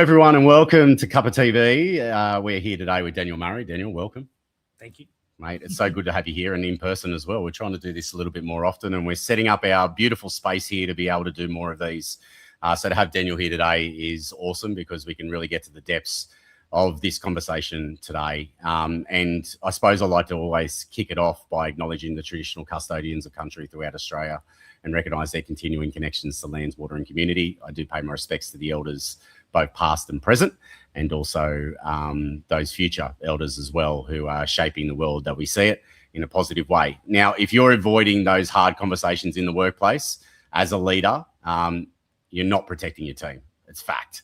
Everyone, and welcome to Cup of TV. We're here today with Daniel Murray. Daniel, welcome. Thank you, mate. It's so good to have you here and in person as well. We're trying to do this a little bit more often, and we're setting up our beautiful space here to be able to do more of these. So to have Daniel here today is awesome because we can really get to the depths of this conversation today. And I suppose I like to always kick it off by acknowledging the traditional custodians of country throughout Australia and recognise their continuing connections to lands, water and community. I do pay my respects to the elders, both past and present, and also those future elders as well who are shaping the world that we see it in a positive way. Now, if you're avoiding those hard conversations in the workplace as a leader, you're not protecting your team. It's fact.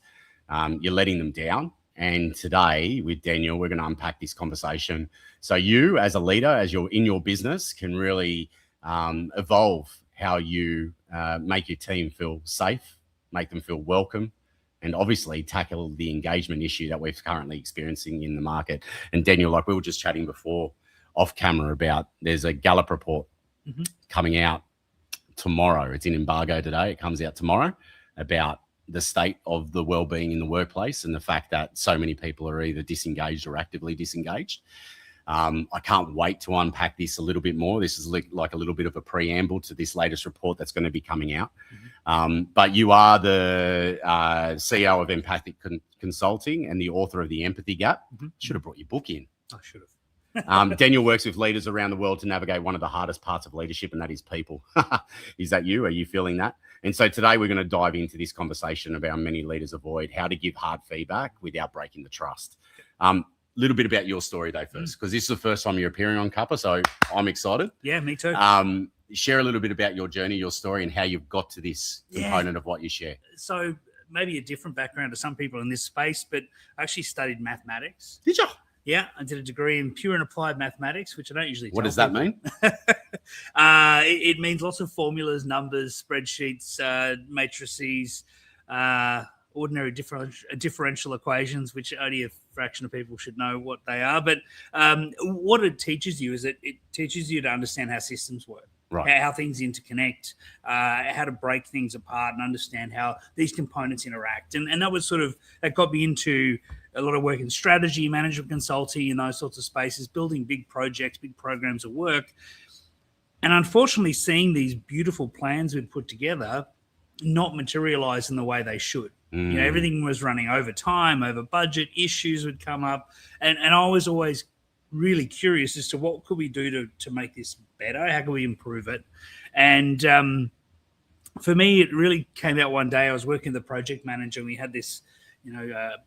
You're letting them down. And today with Daniel, we're going to unpack this conversation. So you as a leader, as you're in your business, can really evolve how you make your team feel safe, make them feel welcome, and obviously tackle the engagement issue that we're currently experiencing in the market. And Daniel, like we were just chatting before off camera about, there's a Gallup report coming out tomorrow. It's in embargo today. It comes out tomorrow about the state of the well-being in the workplace and the fact that so many people are either disengaged or actively disengaged. I can't wait to unpack this a little bit more. This is like a little bit of a preamble to this latest report that's going to be coming out. But you are the CEO of Empathic Consulting and the author of The Empathy Gap. Should have brought your book in. I should have. Daniel works with leaders around the world to navigate one of the hardest parts of leadership, and that is people. Is that you? Are you feeling that? And so today we're going to dive into this conversation about many leaders avoid how to give hard feedback without breaking the trust. Little bit about your story, though, first, because this is the first time you're appearing on Cuppa, so I'm excited. Yeah, me too. Share a little bit about your journey, your story, and how you've got to this component of what you share. So maybe a different background to some people in this space, but I actually studied mathematics. Did you? Yeah, I did a degree in pure and applied mathematics, which I don't usually tell What does that mean? It means lots of formulas, numbers, spreadsheets, matrices, ordinary differential equations, which only a fraction of people should know what they are. But what it teaches you is that it teaches you to understand how systems work, right? How things interconnect, how to break things apart and understand how these components interact. And that was that got me into a lot of work in strategy, management consulting, and those sorts of spaces, building big projects, big programs of work. And unfortunately, seeing these beautiful plans we'd put together not materialize in the way they should. You know, everything was running over time, over budget, issues would come up. And I was always really curious as to what could we do to make this better? How can we improve it? And for me, it really came out one day. I was working with the project manager and we had this,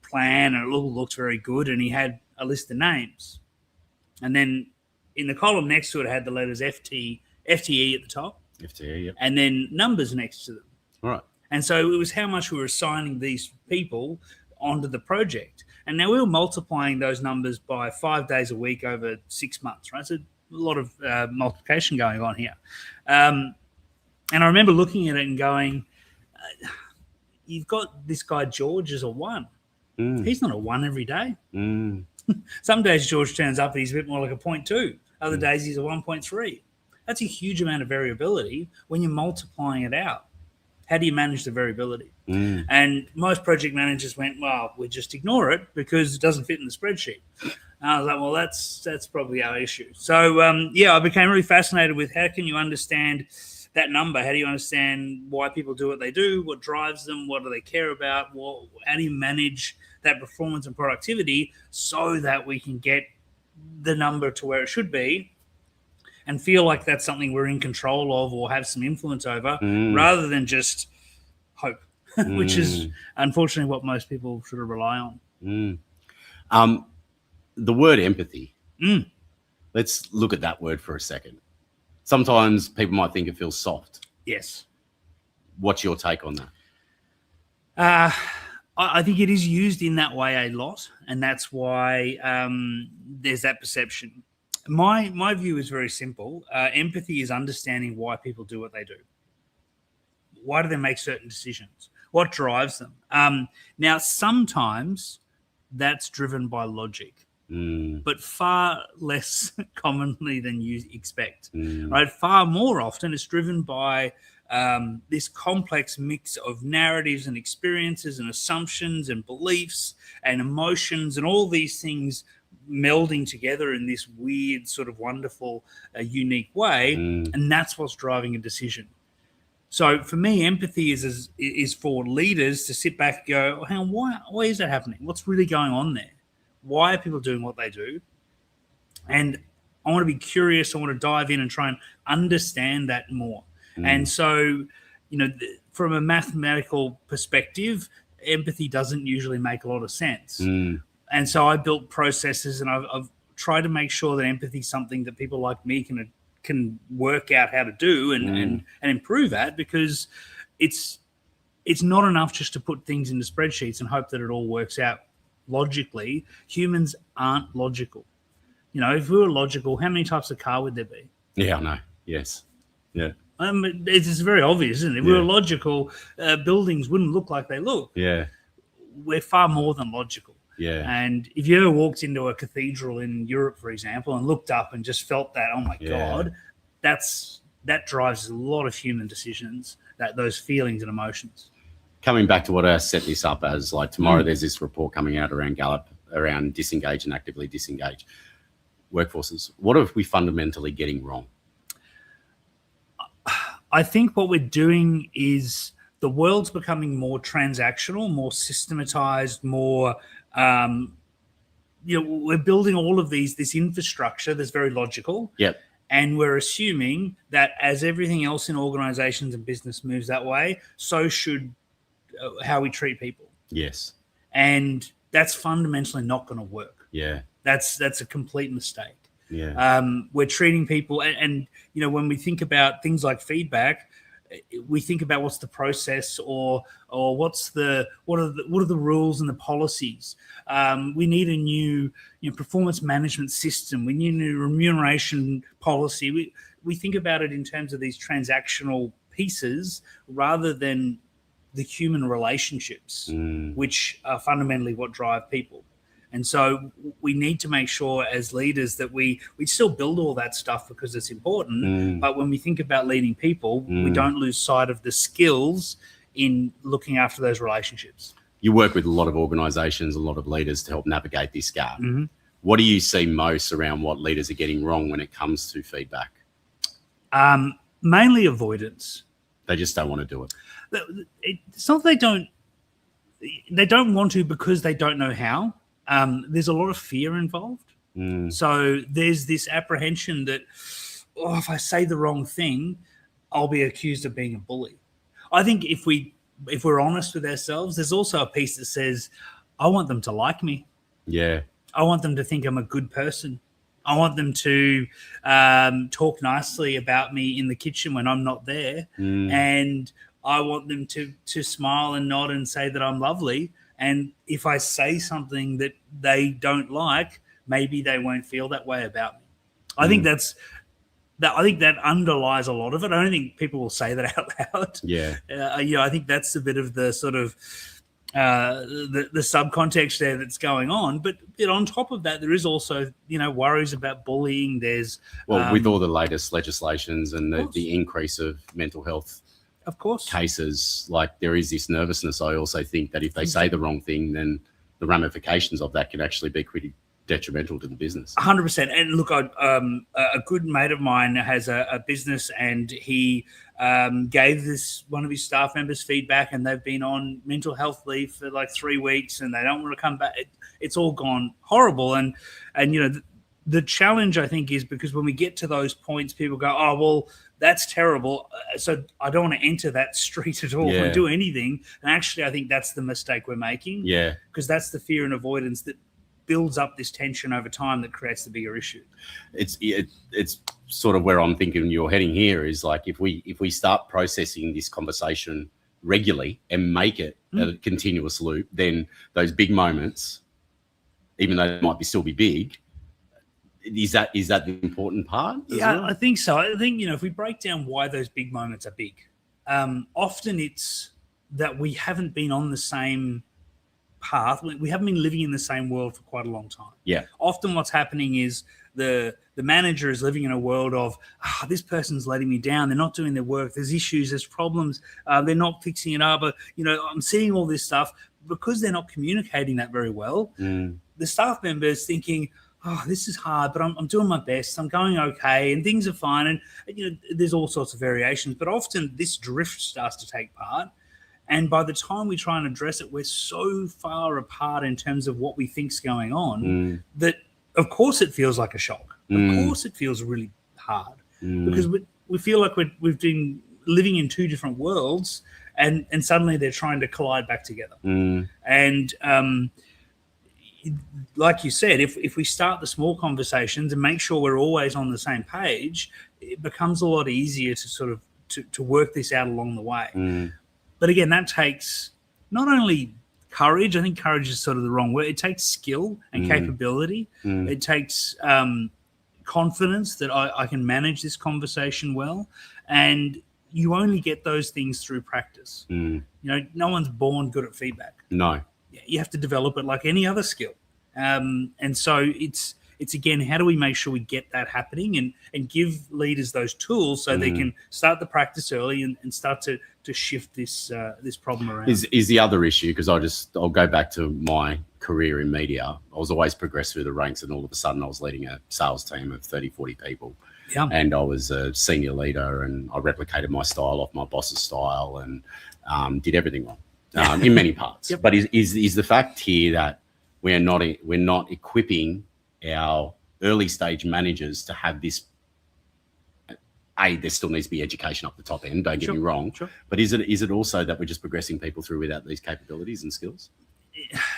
plan, and it all looked very good. And he had a list of names. And then in the column next to it, had the letters FTE at the top. FTE, yeah. And then numbers next to them. All right. And so it was how much we were assigning these people onto the project. And now we were multiplying those numbers by 5 days a week over 6 months, right? So a lot of multiplication going on here. And I remember looking at it and going, you've got this guy George as a 1. He's not a 1 every day. Some days George turns up and he's a bit more like a 0.2. Other days he's a 1.3. That's a huge amount of variability when you're multiplying it out. How do you manage the variability? And most project managers went, well, we just ignore it because it doesn't fit in the spreadsheet. And I was like, well, that's probably our issue. So, I became really fascinated with how can you understand that number? How do you understand why people do what they do? What drives them? What do they care about? How do you manage that performance and productivity so that we can get the number to where it should be and feel like that's something we're in control of or have some influence over rather than just hope, which is unfortunately what most people sort of rely on. The word empathy, let's look at that word for a second. Sometimes people might think it feels soft. Yes. What's your take on that? I think it is used in that way a lot, and that's why there's that perception. My view is very simple. Empathy is understanding why people do what they do. Why do they make certain decisions? What drives them? Now, sometimes that's driven by logic, but far less commonly than you expect. Right? Far more often, it's driven by this complex mix of narratives and experiences and assumptions and beliefs and emotions and all these things melding together in this weird, sort of wonderful, unique way. And that's what's driving a decision. So for me, empathy is for leaders to sit back and go, hang on, why is that happening? What's really going on there? Why are people doing what they do? And I want to be curious. I want to dive in and try and understand that more. And so, from a mathematical perspective, empathy doesn't usually make a lot of sense. And so I built processes, and I've tried to make sure that empathy is something that people like me can work out how to do and improve at, because it's not enough just to put things into spreadsheets and hope that it all works out logically. Humans aren't logical. If we were logical, how many types of car would there be? Yeah, I know. Yes. Yeah. It's very obvious, isn't it? If we were logical, buildings wouldn't look like they look. Yeah. We're far more than logical. Yeah. And if you ever walked into a cathedral in Europe, for example, and looked up and just felt that, oh my God, that drives a lot of human decisions, those feelings and emotions. Coming back to what I set this up as, like tomorrow there's this report coming out around Gallup around disengage and actively disengage workforces. What are we fundamentally getting wrong? I think what we're doing is the world's becoming more transactional, more systematized, more, we're building all of this infrastructure that's very logical. Yep. And we're assuming that as everything else in organizations and business moves that way, so should how we treat people. Yes. And that's fundamentally not going to work. Yeah. That's a complete mistake. Yeah. We're treating people, and when we think about things like feedback, we think about what's the process or what are the rules and the policies. We need a new performance management system. We need a new remuneration policy. We think about it in terms of these transactional pieces rather than the human relationships, which are fundamentally what drive people. And so we need to make sure as leaders that we still build all that stuff because it's important. But when we think about leading people, we don't lose sight of the skills in looking after those relationships. You work with a lot of organizations, a lot of leaders to help navigate this gap. What do you see most around what leaders are getting wrong when it comes to feedback? Mainly avoidance. They just don't want to do it. It's not that they don't want to because they don't know how. There's a lot of fear involved. So there's this apprehension that, if I say the wrong thing, I'll be accused of being a bully. I think if we're honest with ourselves, there's also a piece that says, I want them to like me. Yeah. I want them to think I'm a good person. I want them to talk nicely about me in the kitchen when I'm not there. And I want them to smile and nod and say that I'm lovely. And if I say something that they don't like, maybe they won't feel that way about me. I think I think that underlies a lot of it. I don't think people will say that out loud. Yeah. I think that's a bit of the sort of the subcontext there that's going on. But on top of that, there is also worries about bullying. There's with all the latest legislations and the increase of mental health. Of course. Cases, like there is this nervousness. I also think that if they say the wrong thing, then the ramifications of that can actually be pretty detrimental to the business. 100%. And look, a good mate of mine has a business, and he gave one of his staff members feedback, and they've been on mental health leave for like 3 weeks, and they don't want to come back. It's all gone horrible. And the challenge, I think, is because when we get to those points, people go, oh, well, that's terrible. So I don't want to enter that street at all or do anything. And actually, I think that's the mistake we're making. Yeah. Because that's the fear and avoidance that builds up this tension over time that creates the bigger issue. It's sort of where I'm thinking you're heading here is like if we start processing this conversation regularly and make it a continuous loop, then those big moments, even though they might still be big, is that the important part? Yeah, I think so. I think, if we break down why those big moments are big, often it's that we haven't been on the same path. We haven't been living in the same world for quite a long time. Yeah. Often what's happening is the manager is living in a world of, this person's letting me down. They're not doing their work. There's issues. There's problems. They're not fixing it up. I'm seeing all this stuff because they're not communicating that very well. The staff member is thinking, this is hard, but I'm doing my best. I'm going okay, and things are fine. And there's all sorts of variations, but often this drift starts to take part. And by the time we try and address it, we're so far apart in terms of what we think's going on that, of course, it feels like a shock. Of course, it feels really hard because we feel like we've been living in two different worlds, and suddenly they're trying to collide back together. And like you said, if we start the small conversations and make sure we're always on the same page, it becomes a lot easier to sort of to work this out along the way. But again, that takes not only courage. I think courage is sort of the wrong word. It takes skill and capability. It takes confidence that I can manage this conversation well. And you only get those things through practice. No one's born good at feedback. No. You have to develop it like any other skill. And so it's again, how do we make sure we get that happening and give leaders those tools so they can start the practice early and start to shift this problem around. Is the other issue, because I'll go back to my career in media. I was always progressed through the ranks, and all of a sudden I was leading a sales team of 30, 40 people. Yeah. And I was a senior leader, and I replicated my style off my boss's style and did everything wrong in many parts. But is the fact here that we're not equipping our early stage managers to have this? There still needs to be education up the top end, don't get me wrong. But is it also that we're just progressing people through without these capabilities and skills?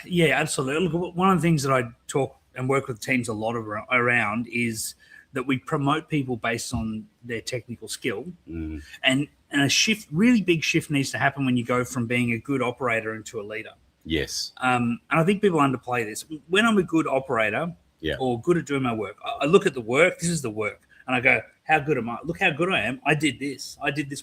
Yeah, absolutely. Look, one of the things that I talk and work with teams a lot around is that we promote people based on their technical skill. And a shift, really big shift, needs to happen when you go from being a good operator into a leader. Yes. And I think people underplay this. When I'm a good operator or good at doing my work, I look at the work. This is the work. And I go, how good am I? Look how good I am. I did this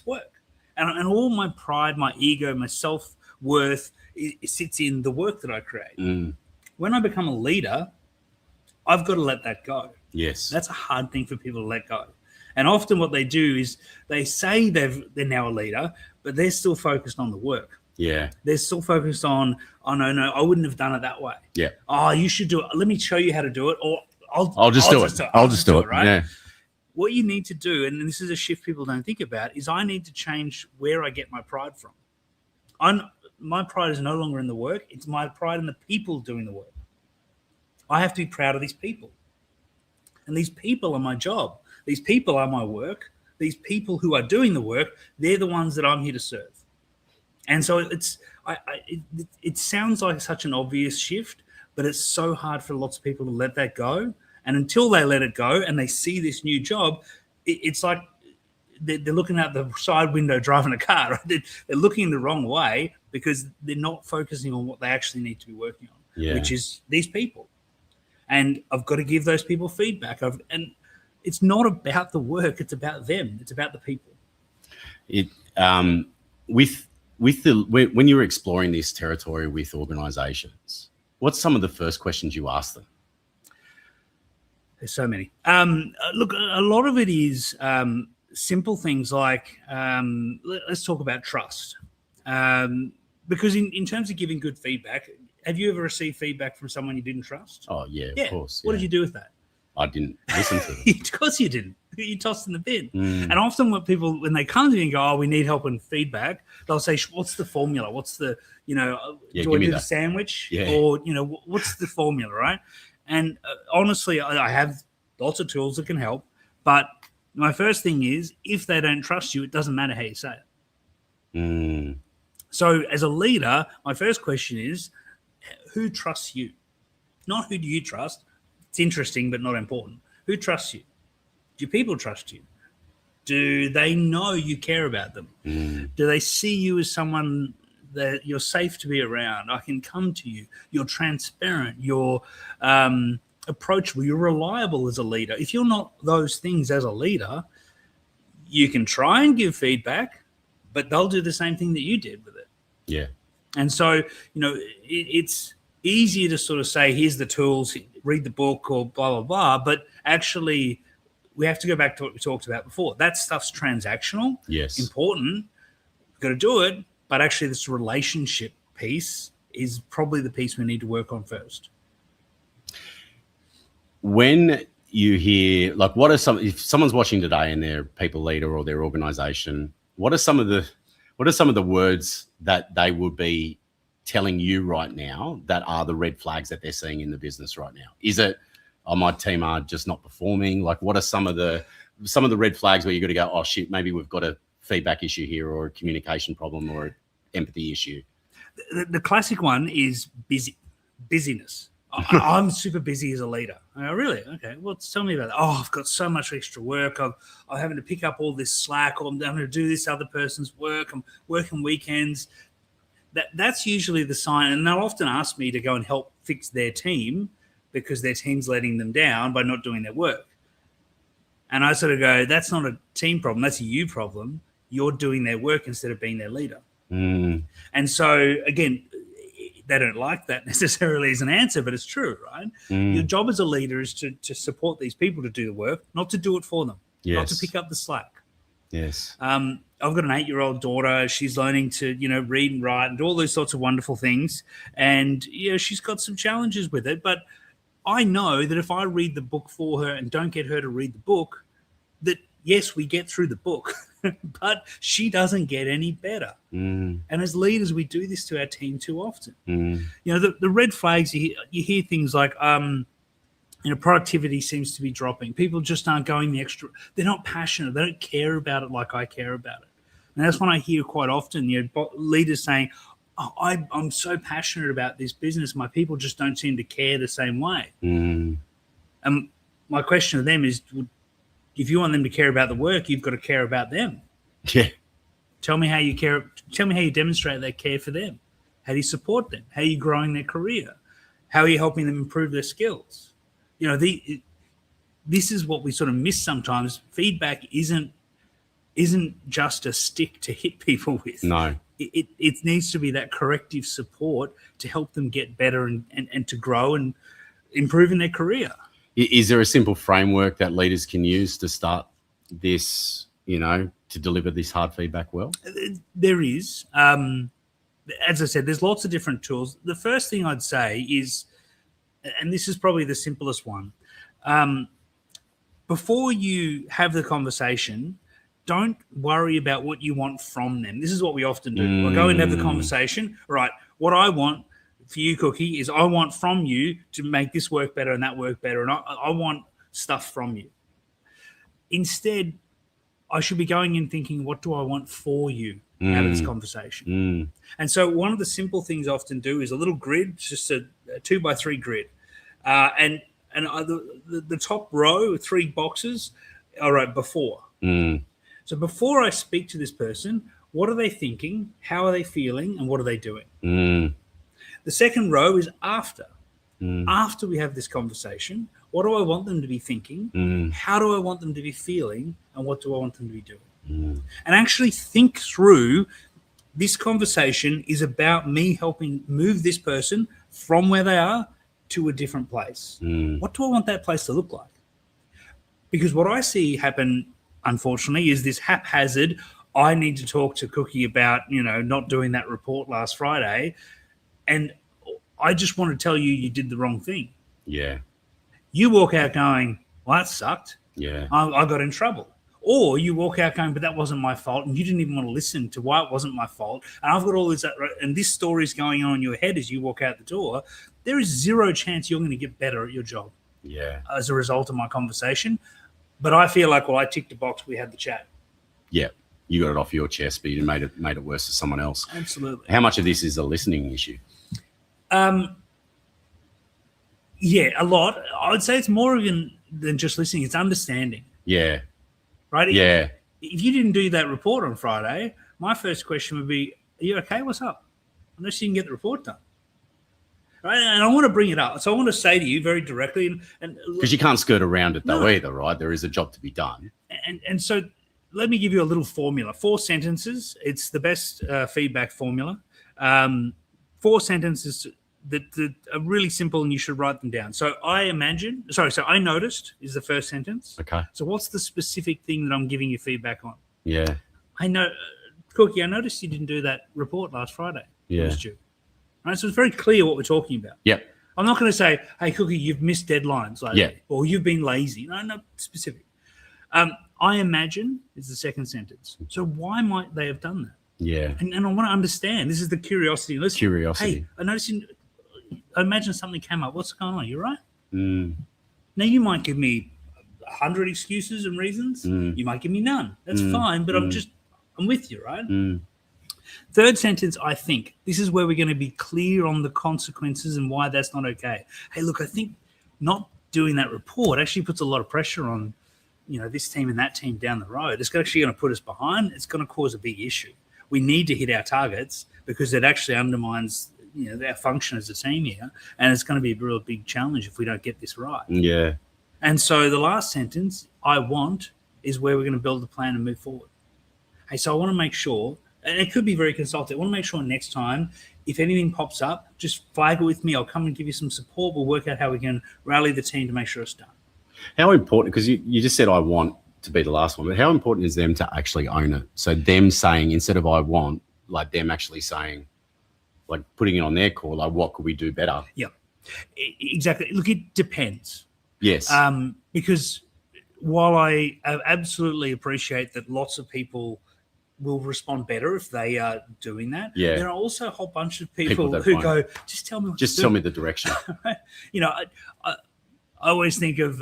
work. And all my pride, my ego, my self-worth, it sits in the work that I create. When I become a leader, I've got to let that go. Yes. That's a hard thing for people to let go. And often what they do is they say they're now a leader, but they're still focused on the work. Yeah. They're still focused on, no, I wouldn't have done it that way. Yeah. Oh, you should do it. Let me show you how to do it. Or I'll just do it. I'll just do it. Right? Yeah. What you need to do, and this is a shift people don't think about, is I need to change where I get my pride from. My pride is no longer in the work. It's my pride in the people doing the work. I have to be proud of these people. And these people are my job. These people are my work. These people who are doing the work, they're the ones that I'm here to serve. And so it sounds like such an obvious shift, but it's so hard for lots of people to let that go. And until they let it go and they see this new job, it's like they're looking out the side window driving a car. Right? They're looking the wrong way because they're not focusing on what they actually need to be working on, which is these people. And I've got to give those people feedback. And it's not about the work; it's about them. It's about the people. When you were exploring this territory with organisations, what's some of the first questions you asked them? There's so many. Look, a lot of it is simple things like let's talk about trust. Because in terms of giving good feedback, have you ever received feedback from someone you didn't trust? Oh, yeah, of course. What did you do with that? I didn't listen to them. Of course you didn't. You tossed in the bin. And often when they come to me and go, we need help and feedback, they'll say, what's the formula? What's the, do I do the sandwich? Yeah. Or, what's the formula, right? And honestly, I have lots of tools that can help. But my first thing is, if they don't trust you, it doesn't matter how you say it. So as a leader, my first question is, who trusts you? Not who do you trust. It's interesting, but not important. Who trusts you? Do people trust you? Do they know you care about them? Do they see you as someone that you're safe to be around? I can come to you. You're transparent. You're approachable. You're reliable as a leader. If you're not those things as a leader, you can try and give feedback, but they'll do the same thing that you did with it. Yeah. And so, it's easier to sort of say, here's the tools, read the book or blah, blah, blah. But actually, we have to go back to what we talked about before. That stuff's transactional, Yes. important, got to do it. But actually, this relationship piece is probably the piece we need to work on first. When you hear, like, if someone's watching today and they're people leader or their organization, what are some of the words that they would be telling you right now that are the red flags that they're seeing in the business right now? Is it, oh, my team are just not performing? Like, what are some of the red flags where you got to go, oh shit, maybe we've got a feedback issue here, or a communication problem, or an empathy issue? The classic one is busyness. I'm super busy as a leader. Oh, really? Okay. Well, tell me about that. Oh, I've got so much extra work. I'm having to pick up all this slack, or I'm having to do this other person's work. I'm working weekends. That's usually the sign. And they'll often ask me to go and help fix their team because their team's letting them down by not doing their work. And I sort of go, that's not a team problem. That's a you problem. You're doing their work instead of being their leader. Mm. And so, again, they don't like that necessarily as an answer, but it's true, right? Mm. Your job as a leader is to support these people to do the work, not to do it for them, Yes. not to pick up the slack. Yes. I've got an 8-year-old daughter. She's learning to, read and write and do all those sorts of wonderful things. And, she's got some challenges with it. But I know that if I read the book for her and don't get her to read the book, that, yes, we get through the book, but she doesn't get any better. Mm. And as leaders, we do this to our team too often. Mm. The red flags, you hear things like, productivity seems to be dropping. People just aren't going the extra. They're not passionate. They don't care about it like I care about it. And that's when I hear quite often, leaders saying, oh, I'm so passionate about this business. My people just don't seem to care the same way. Mm. And my question to them is, if you want them to care about the work, you've got to care about them. Yeah. Tell me how you care. Tell me how you demonstrate that care for them. How do you support them? How are you growing their career? How are you helping them improve their skills? This is what we sort of miss sometimes. Feedback isn't just a stick to hit people with. No. It needs to be that corrective support to help them get better and to grow and improve in their career. Is there a simple framework that leaders can use to start this, to deliver this hard feedback well? There is. As I said, there's lots of different tools. The first thing I'd say is, and this is probably the simplest one, before you have the conversation, don't worry about what you want from them. This is what we often do. We'll go and have the conversation. Right, what I want for you, Cookie, is I want from you to make this work better and that work better, and I want stuff from you. Instead, I should be going in thinking, what do I want for you out of this conversation? And so one of the simple things I often do is a little grid, just a 2x3 grid. And the top row, 3 boxes, all right, before. So before I speak to this person, what are they thinking? How are they feeling? And what are they doing? The second row is after. After we have this conversation, what do I want them to be thinking? How do I want them to be feeling? And what do I want them to be doing? And actually think through, this conversation is about me helping move this person from where they are to a different place. What do I want that place to look like? Because what I see happen, unfortunately, is this haphazard, I need to talk to Cookie about, not doing that report last Friday. And I just want to tell you, you did the wrong thing. Yeah. You walk out going, well, that sucked. Yeah. I got in trouble. Or you walk out going, but that wasn't my fault. And you didn't even want to listen to why it wasn't my fault. And I've got all this, and this story's going on in your head as you walk out the door. There is zero chance you're going to get better at your job. Yeah. As a result of my conversation. But I feel like, well, I ticked a box. We had the chat. Yeah. You got it off your chest, but you made it worse for someone else. Absolutely. How much of this is a listening issue? Yeah, a lot. I would say it's more than just listening. It's understanding. Yeah. Right? Yeah. If you didn't do that report on Friday, my first question would be, are you okay? What's up? Unless you can get the report done. Right? And I want to bring it up. So I want to say to you very directly. Because you can't skirt around it though either, right? There is a job to be done. And so let me give you a little formula. 4 sentences. It's the best feedback formula. 4 sentences that are really simple, and you should write them down. So I noticed is the first sentence. Okay. So what's the specific thing that I'm giving you feedback on? Yeah. I know, Cookie, I noticed you didn't do that report last Friday. Yeah. It was due. Right, so it's very clear what we're talking about. Yep. I'm not going to say, hey, Cookie, you've missed deadlines lately, or you've been lazy. No, specific. I imagine is the second sentence. So why might they have done that? Yeah. And I want to understand. This is the curiosity. Listen, Curiosity. Hey, I imagine something came up. What's going on? You right? Mm. Now, you might give me 100 excuses and reasons. You might give me none. That's fine, but I'm with you, right? Third sentence, I think. This is where we're going to be clear on the consequences and why that's not okay. Hey, look, I think not doing that report actually puts a lot of pressure on, this team and that team down the road. It's actually going to put us behind. It's going to cause a big issue. We need to hit our targets because it actually undermines our function as a team here, and it's going to be a real big challenge if we don't get this right. Yeah. And so the last sentence, I want, is where we're going to build the plan and move forward. Hey, so I want to make sure, and it could be very consultative, I want to make sure next time, if anything pops up, just flag it with me. I'll come and give you some support. We'll work out how we can rally the team to make sure it's done. How important, because you just said I want to be the last one, but how important is them to actually own it? So them saying, instead of I want, like them actually saying, like putting it on their call, like what could we do better? Yeah, exactly. Look, it depends. Yes. Because while I absolutely appreciate that lots of people will respond better if they are doing that, there are also a whole bunch of people who go, just tell me what just tell me the direction. I always think of,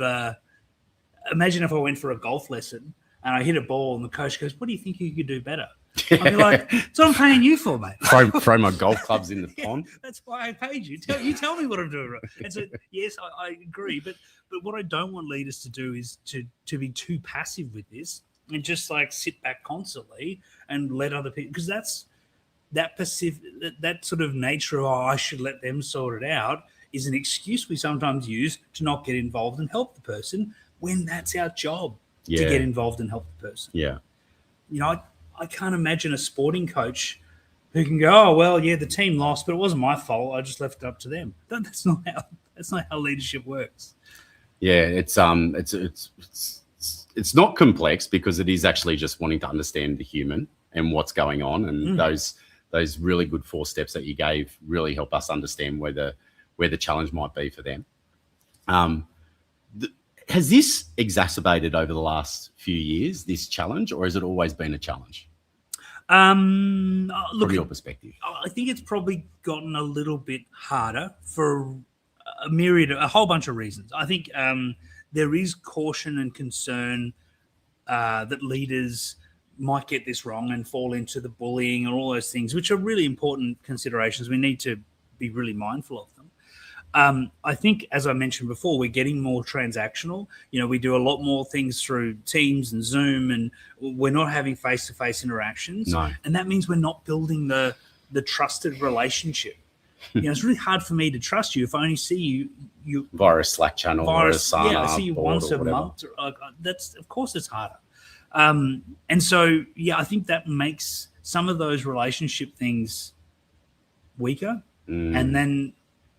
imagine if I went for a golf lesson and I hit a ball and the coach goes, what do you think you could do better? I'd be like, that's what I'm paying you for, mate. Throw my golf clubs in the pond. That's why I paid you. Tell me what I'm doing right. And so, yes, I agree. But what I don't want leaders to do is to be too passive with this and just like sit back constantly and let other people, because that sort of nature of, I should let them sort it out, is an excuse we sometimes use to not get involved and help the person when that's our job to get involved and help the person. Yeah. I can't imagine a sporting coach who can go, oh, well, yeah, the team lost, but it wasn't my fault. I just left it up to them. That's not how leadership works. Yeah, it's not complex because it is actually just wanting to understand the human and what's going on. And those really good 4 steps that you gave really help us understand where the challenge might be for them. Has this exacerbated over the last few years, this challenge, or has it always been a challenge? From your perspective, I think it's probably gotten a little bit harder for a whole bunch of reasons. I think there is caution and concern that leaders might get this wrong and fall into the bullying and all those things, which are really important considerations. We need to be really mindful of them. I think, as I mentioned before, we're getting more transactional. We do a lot more things through Teams and Zoom, and we're not having face-to-face interactions. No. And that means we're not building the trusted relationship. It's really hard for me to trust you if I only see you via a Slack channel or a Asana. Yeah, I see you once a month. Of course it's harder. And so, I think that makes some of those relationship things weaker. And then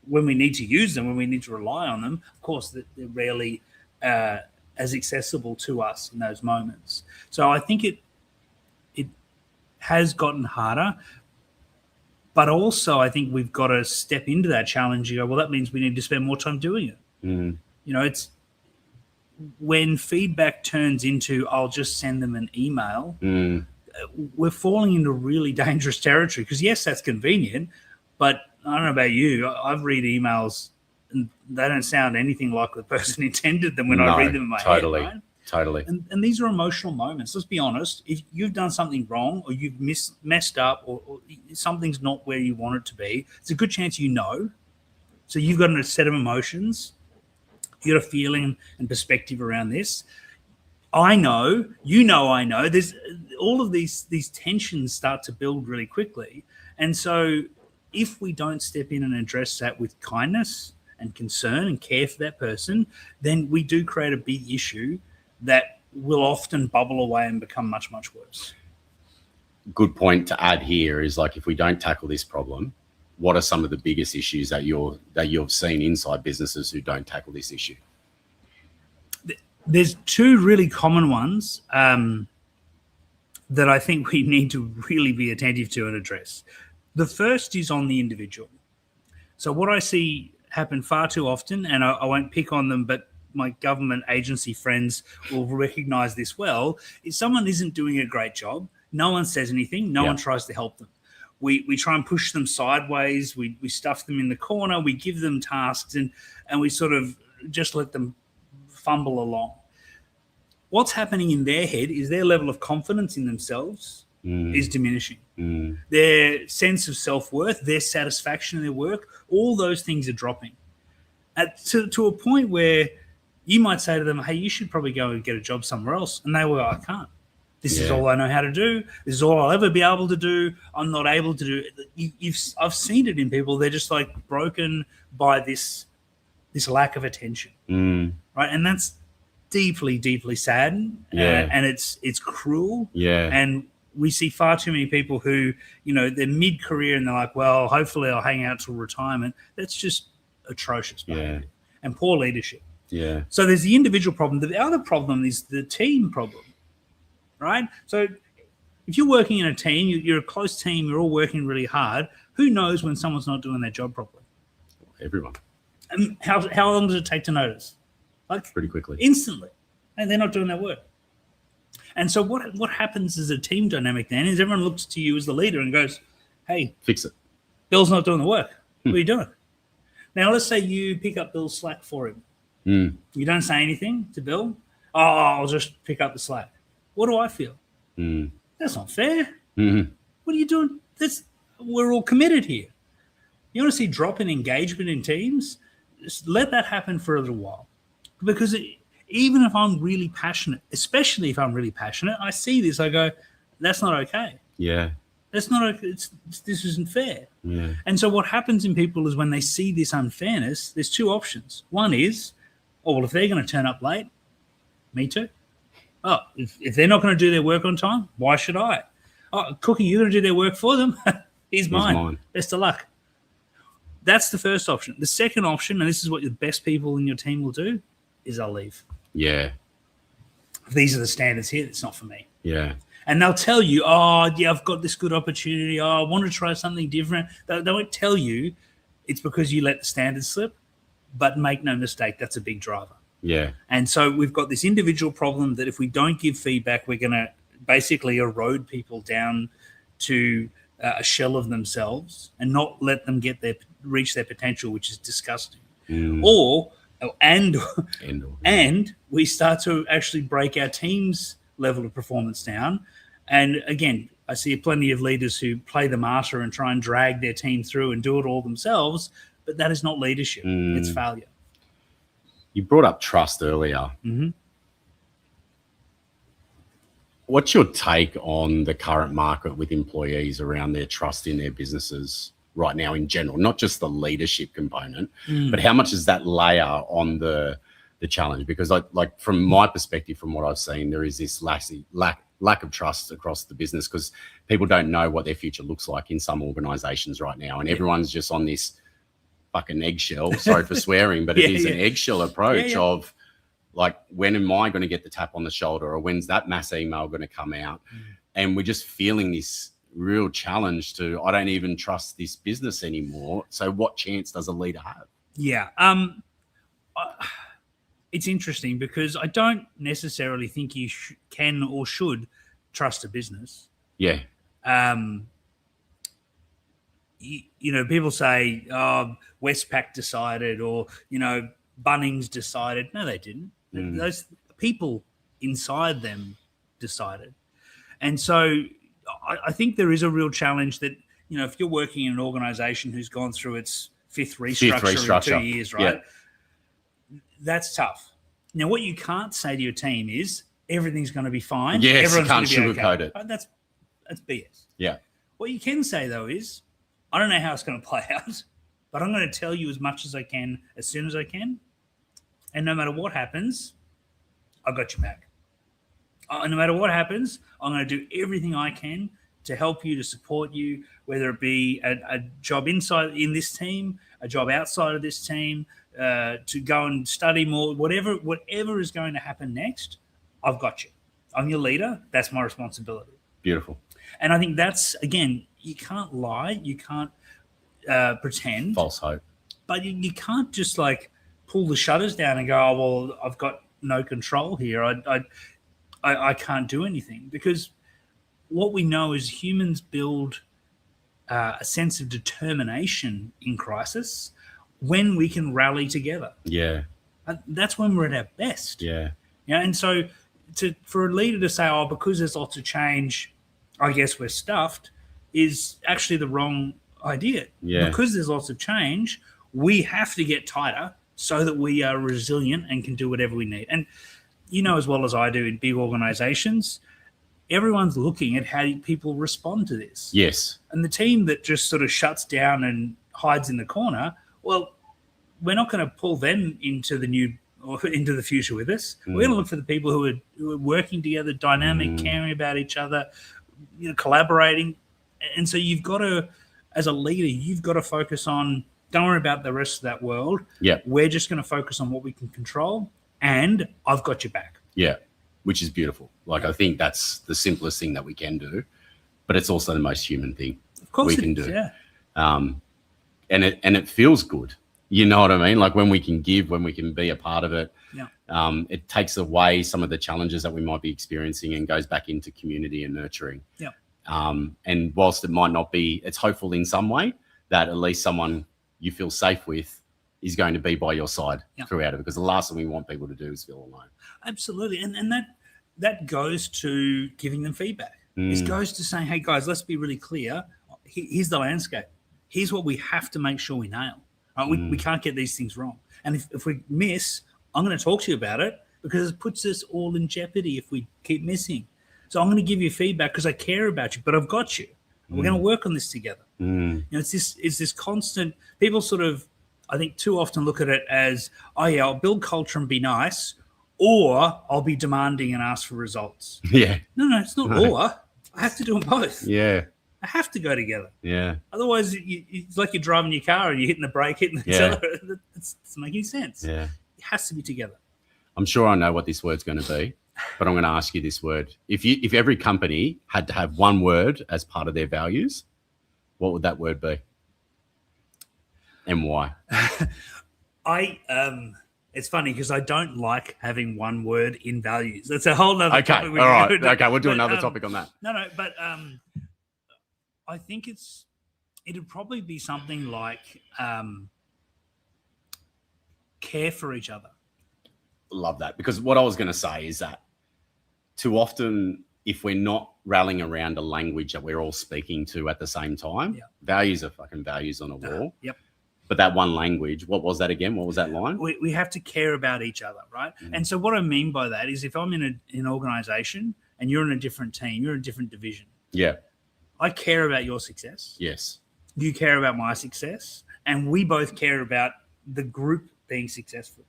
when we need to use them, when we need to rely on them, of course, they're rarely as accessible to us in those moments. So I think it has gotten harder, but also I think we've got to step into that challenge and go, well, that means we need to spend more time doing it. It's when feedback turns into, I'll just send them an email, we're falling into really dangerous territory because, yes, that's convenient, but I don't know about you. I've read emails and they don't sound anything like the person intended them when I read them in my head. Right? Totally. And these are emotional moments. Let's be honest. If you've done something wrong or you've messed up or something's not where you want it to be, it's a good chance you know. So you've got a set of emotions. You've got a feeling and perspective around this. I know. There's all of these tensions start to build really quickly. And so if we don't step in and address that with kindness and concern and care for that person, then we do create a big issue that will often bubble away and become much, much worse. Good point to add here is, like, if we don't tackle this problem, what are some of the biggest issues that you've seen inside businesses who don't tackle this issue? There's two really common ones that I think we need to really be attentive to and address. The first is on the individual. So what I see happen far too often, and I won't pick on them, but my government agency friends will recognize this well, is someone isn't doing a great job. No one says anything. No one tries to help them. We try and push them sideways. We stuff them in the corner. We give them tasks and we sort of just let them fumble along. What's happening in their head is their level of confidence in themselves is diminishing. Their sense of self-worth, their satisfaction in their work, all those things are dropping to a point where you might say to them, hey, you should probably go and get a job somewhere else. And they will, I can't. This is all I know how to do. This is all I'll ever be able to do. I'm not able to do it. I've seen it in people. They're just like broken by this lack of attention. Right. And that's deeply, deeply sad. And it's cruel. And we see far too many people who, they're mid-career and they're like, well, hopefully I'll hang out till retirement. That's just atrocious behavior and poor leadership. So there's the individual problem. The other problem is the team problem, right? So if you're working in a team, you're a close team, you're all working really hard. Who knows when someone's not doing their job properly? Everyone. And how long does it take to notice? Like pretty quickly, instantly, and they're not doing their work. And so what happens as a team dynamic then is everyone looks to you as the leader and goes, hey, fix it. Bill's not doing the work. What are you doing? Now, let's say you pick up Bill's slack for him. You don't say anything to Bill. Oh, I'll just pick up the slack. What do I feel? That's not fair. What are you doing? We're all committed here. You want to see drop in engagement in teams? Just let that happen for a little while. Because even if I'm really passionate, especially if I'm really passionate, I see this, I go, that's not okay. That's not okay. This isn't fair. And so what happens in people is when they see this unfairness, there's two options. One is, well, if they're going to turn up late, me too. Oh, if they're not going to do their work on time, why should I? Oh, Cookie, you're going to do their work for them? He's mine. Best of luck. That's the first option. The second option, and this is what the best people in your team will do, is I'll leave. These are the standards here. It's not for me. And they'll tell you, oh, yeah, I've got this good opportunity. Oh, I want to try something different. They won't tell you it's because you let the standards slip. But make no mistake, that's a big driver. And so we've got this individual problem that if we don't give feedback, we're going to basically erode people down to a shell of themselves and not let them reach their potential, which is disgusting. And we start to actually break our team's level of performance down. And again, I see plenty of leaders who play the martyr and try and drag their team through and do it all themselves, but that is not leadership. It's failure. You brought up trust earlier. What's your take on the current market with employees around their trust in their businesses right now in general, not just the leadership component, but how much is that layer on the challenge? Because like from my perspective, from what I've seen, there is this lack of trust across the business because people don't know what their future looks like in some organizations right now. And everyone's just on this fucking eggshell, sorry for swearing, but it is an eggshell approach of like, when am I going to get the tap on the shoulder, or when's that mass email going to come out? And we're just feeling this real challenge to, I don't even trust this business anymore. So what chance does a leader have? It's interesting because I don't necessarily think you can or should trust a business. People say, Westpac decided, or, Bunnings decided. No, they didn't. Those people inside them decided. And so I think there is a real challenge that, if you're working in an organization who's gone through its fifth restructure in 2 years, right? That's tough. Now, what you can't say to your team is everything's going to be fine. Everyone's you can't sugarcoat it. That's BS. What you can say, though, is I don't know how it's going to play out, but I'm going to tell you as much as I can as soon as I can. And no matter what happens, I've got your back. No matter what happens, I'm going to do everything I can to help you, to support you, whether it be a job inside in this team, a job outside of this team, to go and study more, whatever is going to happen next, I've got you. I'm your leader. That's my responsibility. Beautiful. And I think that's, again, you can't lie. You can't pretend. False hope. But you can't just like pull the shutters down and go, oh, well, I've got no control here. I can't do anything. Because what we know is humans build a sense of determination in crisis when we can rally together. Yeah. That's when we're at our best. Yeah. Yeah. And so for a leader to say, oh, because there's lots of change, I guess we're stuffed, is actually the wrong idea. Yeah. Because there's lots of change, we have to get tighter so that we are resilient and can do whatever we need. And you know as well as I do, in big organizations, everyone's looking at how people respond to this. Yes. And the team that just sort of shuts down and hides in the corner, well, we're not going to pull them into the future with us. We're going to look for the people who are working together, dynamic, caring about each other, collaborating. And so you've got to, as a leader, you've got to focus on, don't worry about the rest of that world. Yeah. We're just going to focus on what we can control, and I've got your back. Yeah, which is beautiful. Like, I think that's the simplest thing that we can do, but it's also the most human thing Of course we it can is, do. yeah. And it feels good. You know what I mean? Like when we can give, when we can be a part of it, it takes away some of the challenges that we might be experiencing and goes back into community and nurturing. Yeah. And whilst it might not be, it's hopeful in some way that at least someone you feel safe with is going to be by your side throughout it, because the last thing we want people to do is feel alone. Absolutely. And that goes to giving them feedback. It goes to saying, hey, guys, let's be really clear. Here's the landscape. Here's what we have to make sure we nail. Right? We can't get these things wrong. And if we miss, I'm going to talk to you about it, because it puts us all in jeopardy if we keep missing. So I'm going to give you feedback because I care about you, but I've got you. We're going to work on this together. It's this constant. People sort of, I think, too often look at it as, oh yeah, I'll build culture and be nice, or I'll be demanding and ask for results. Yeah. No, it's not or. I have to do them both. Yeah. I have to go together. Yeah. Otherwise, it's like you're driving your car and you're hitting the brake, hitting the accelerator. It's making sense. Yeah. It has to be together. I'm sure I know what this word's going to be, but I'm going to ask you this word. If every company had to have one word as part of their values, what would that word be? And why? It's funny because I don't like having one word in values. That's a whole other topic. All right. Okay, we'll do another topic on that. No, but I think it'd probably be something like care for each other. Love that, because what I was going to say is that too often, if we're not rallying around a language that we're all speaking to at the same time, values are fucking values on a wall. Yep. But that one language, what was that again? What was that line? We have to care about each other, right? And so what I mean by that is if I'm in an organization and you're in a different team, you're in a different division. Yeah. I care about your success. Yes. You care about my success. And we both care about the group being successful.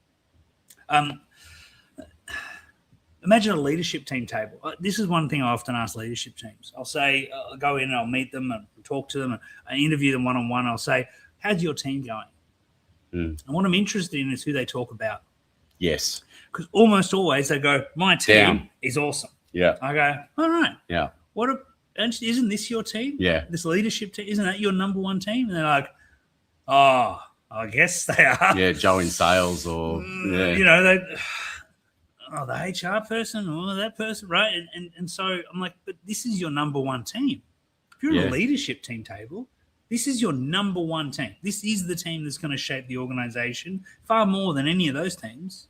Imagine a leadership team table. This is one thing I often ask leadership teams. I'll say, I'll go in and I'll meet them and talk to them and I interview them one-on-one. I'll say, how's your team going? And what I'm interested in is who they talk about. Yes. Because almost always they go, my team is awesome. Yeah. I go, all right. Yeah. Isn't this your team? Yeah. This leadership team, isn't that your number one team? And they're like, oh, I guess they are. Yeah, Joe in sales or, the HR person or that person, right? And so I'm like, but this is your number one team. If you're in a leadership team table, this is your number one team. This is the team that's going to shape the organization far more than any of those teams.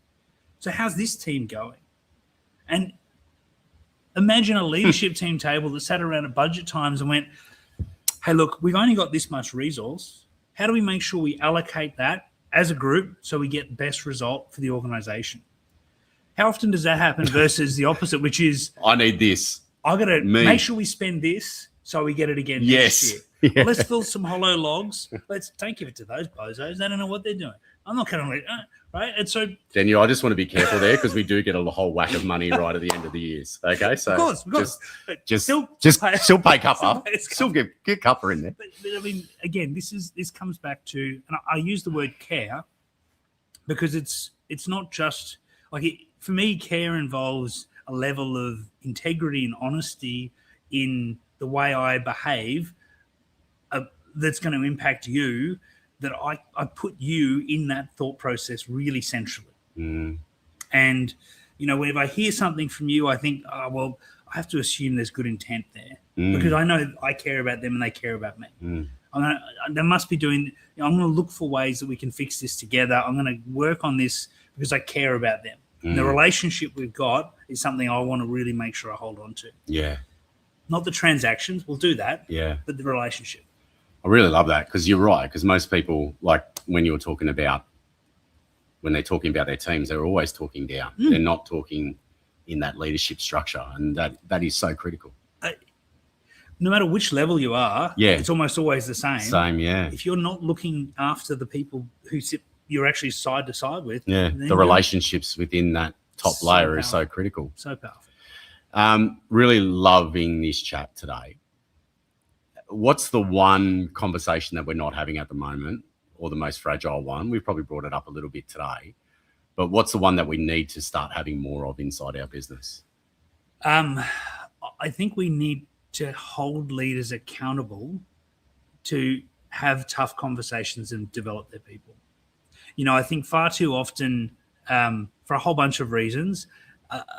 So how's this team going? And imagine a leadership team table that sat around at budget times and went, hey, look, we've only got this much resource. How do we make sure we allocate that as a group so we get the best result for the organization? How often does that happen versus the opposite, which is I need this. I got to make sure we spend this so we get it again next year. Yes. Well, let's fill some hollow logs. Don't give it to those bozos. They don't know what they're doing. I'm not going to right. And so, Daniel, I just want to be careful there because we do get a whole whack of money right at the end of the years. Okay, so of course. just Still pay cuppa, still get cuppa in there. But I mean, again, this comes back to, and I use the word care because it's not just like for me. Care involves a level of integrity and honesty in the way I behave that's going to impact you, that I put you in that thought process really centrally. And, whenever I hear something from you, I think, I have to assume there's good intent there because I know I care about them and they care about me. They must be doing, I'm going to look for ways that we can fix this together. I'm going to work on this because I care about them. The relationship we've got is something I want to really make sure I hold on to. Yeah. Not the transactions, we'll do that. Yeah. But the relationship. I really love that because you're right. Because most people, like when they're talking about their teams, they're always talking down. They're not talking in that leadership structure. And that is so critical. No matter which level you are, it's almost always the same. Same, yeah. If you're not looking after the people who you're actually side to side with. Yeah, the relationships within that top layer is so critical. So powerful. Really loving this chat today. What's the one conversation that we're not having at the moment, or the most fragile one? We've probably brought it up a little bit today, but what's the one that we need to start having more of inside our business? I think we need to hold leaders accountable to have tough conversations and develop their people. I think far too often, for a whole bunch of reasons,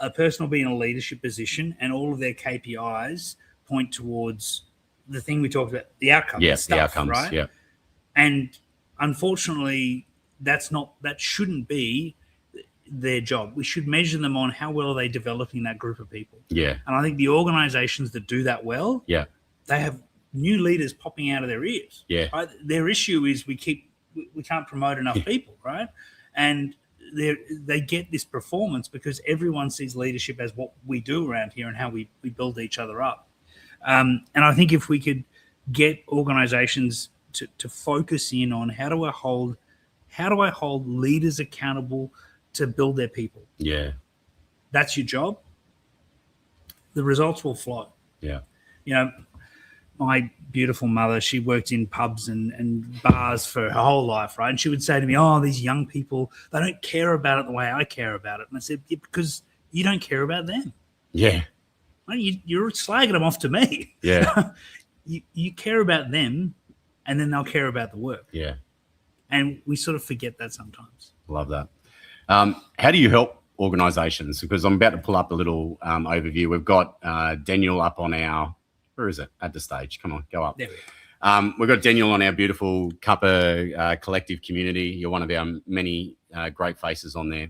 a person will be in a leadership position and all of their KPIs point towards the thing we talked about, the outcomes. Yeah, the outcomes, right? Yeah. And unfortunately, that shouldn't be their job. We should measure them on how well are they developing that group of people. Yeah. And I think the organizations that do that well, they have new leaders popping out of their ears. Yeah. Right? Their issue is we can't promote enough people, right? And they get this performance because everyone sees leadership as what we do around here and how we build each other up. And I think if we could get organizations to focus in on how do I hold leaders accountable to build their people? Yeah. That's your job. The results will flow. Yeah. My beautiful mother, she worked in pubs and bars for her whole life, right? And she would say to me, these young people, they don't care about it the way I care about it. And I said, because you don't care about them. Yeah. You're slagging them off to me. Yeah. you care about them, and then they'll care about the work. Yeah. And we sort of forget that sometimes. Love that. How do you help organizations? Because I'm about to pull up a little overview. We've got Daniel up on our, where is it? At the stage. Come on, go up. There we go. We've got Daniel on our beautiful Cuppa collective community. You're one of our many great faces on there.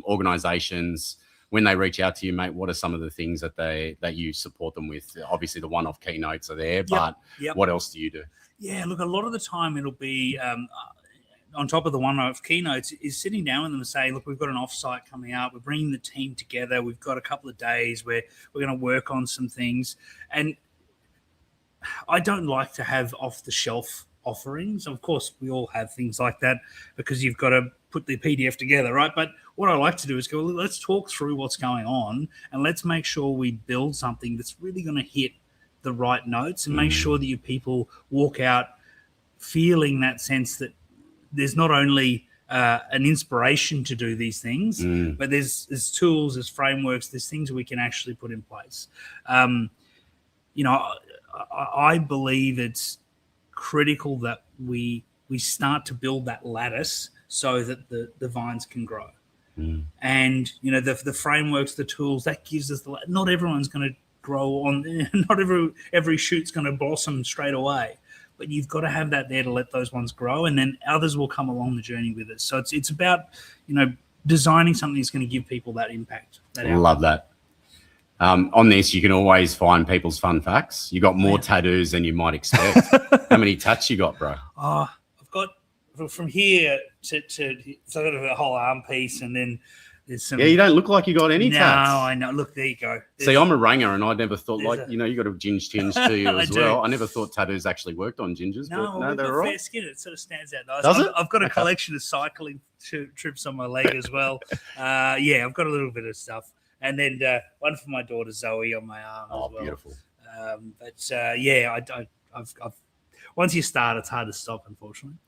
Organizations, when they reach out to you, mate, what are some of the things that you support them with? Obviously, the one-off keynotes are there, but what else do you do? Yeah, look, a lot of the time it'll be on top of the one-off keynotes is sitting down with them and saying, look, we've got an offsite coming up. We're bringing the team together. We've got a couple of days where we're going to work on some things. And I don't like to have off-the-shelf offerings. Of course, we all have things like that because you've got to put the PDF together, right? But what I like to do is go, let's talk through what's going on and let's make sure we build something that's really going to hit the right notes and make sure that your people walk out feeling that sense that there's not only an inspiration to do these things, but there's tools, there's frameworks, there's things we can actually put in place. I believe it's critical that we start to build that lattice so that the vines can grow. And, the frameworks, the tools, that gives us not everyone's going to grow on, not every shoot's going to blossom straight away. But you've got to have that there to let those ones grow, and then others will come along the journey with us. So it's about, designing something that's going to give people that impact. I love that. On this, you can always find people's fun facts. You got more tattoos than you might expect. How many tats you got, bro? I've got from here to sort of a whole arm piece, and then There's some. Yeah, you don't look like you got any No, tats. I know. Look, there you go. See, I'm a ranger, and I never thought, there's like, a- you got a ginge tinge to you I as do. well. I never thought tattoos actually worked on gingers, No, but no, they're all fair right. skin. It sort of stands out nice. Does it? I've got a collection of cycling trips on my leg as well. Yeah, I've got a little bit of stuff. And then one for my daughter Zoe on my arm as well. Beautiful. I've once you start, it's hard to stop, unfortunately.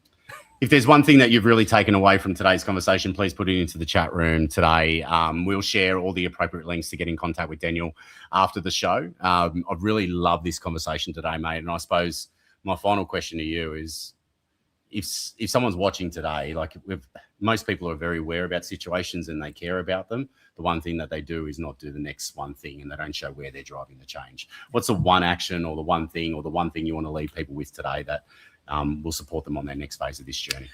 If there's one thing that you've really taken away from today's conversation, please put it into the chat room today. We'll share all the appropriate links to get in contact with Daniel after the show. I've really loved this conversation today, mate. And I suppose my final question to you is, if someone's watching today, like most people are very aware about situations and they care about them. The one thing that they do is not do the next one thing, and they don't show where they're driving the change. What's the one action or the one thing you want to leave people with today that will support them on their next phase of this journey?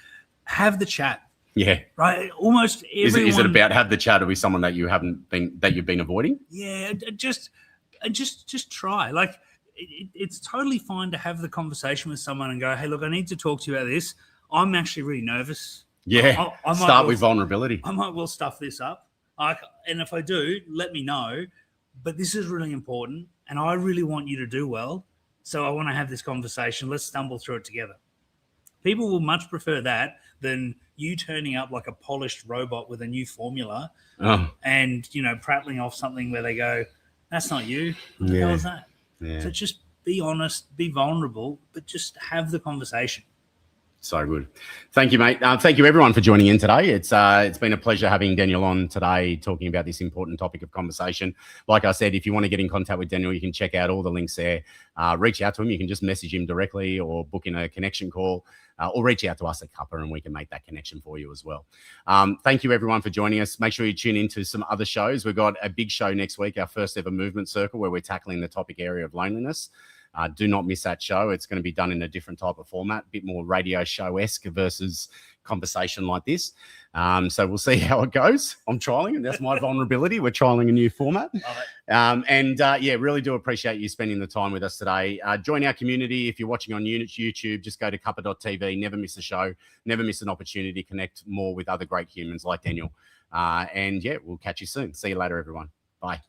Have the chat. Yeah. Right. Almost everyone. Is it about have the chat with someone that you've been avoiding? Yeah. Just try. Like it's totally fine to have the conversation with someone and go, hey, look, I need to talk to you about this. I'm actually really nervous. Yeah. I Start with vulnerability. I might well stuff this up. And if I do, let me know. But this is really important, and I really want you to do well. So I want to have this conversation. Let's stumble through it together. People will much prefer that than you turning up like a polished robot with a new formula and, prattling off something where they go, that's not you. What the hell is that? Yeah. So just be honest, be vulnerable, but just have the conversation. So good. Thank you, mate. Thank you, everyone, for joining in today. It's been a pleasure having Daniel on today talking about this important topic of conversation. Like I said, if you want to get in contact with Daniel, you can check out all the links there. Reach out to him. You can just message him directly or book in a connection call or reach out to us at Cuppa and we can make that connection for you as well. Thank you, everyone, for joining us. Make sure you tune into some other shows. We've got a big show next week, our first ever movement circle, where we're tackling the topic area of loneliness. Do not miss that show. It's going to be done in a different type of format, a bit more radio show-esque versus conversation like this. So we'll see how it goes. I'm trialing, and that's my vulnerability. We're trialing a new format. Really do appreciate you spending the time with us today. Join our community. If you're watching on YouTube, just go to cuppa.tv. Never miss a show. Never miss an opportunity to connect more with other great humans like Daniel. We'll catch you soon. See you later, everyone. Bye.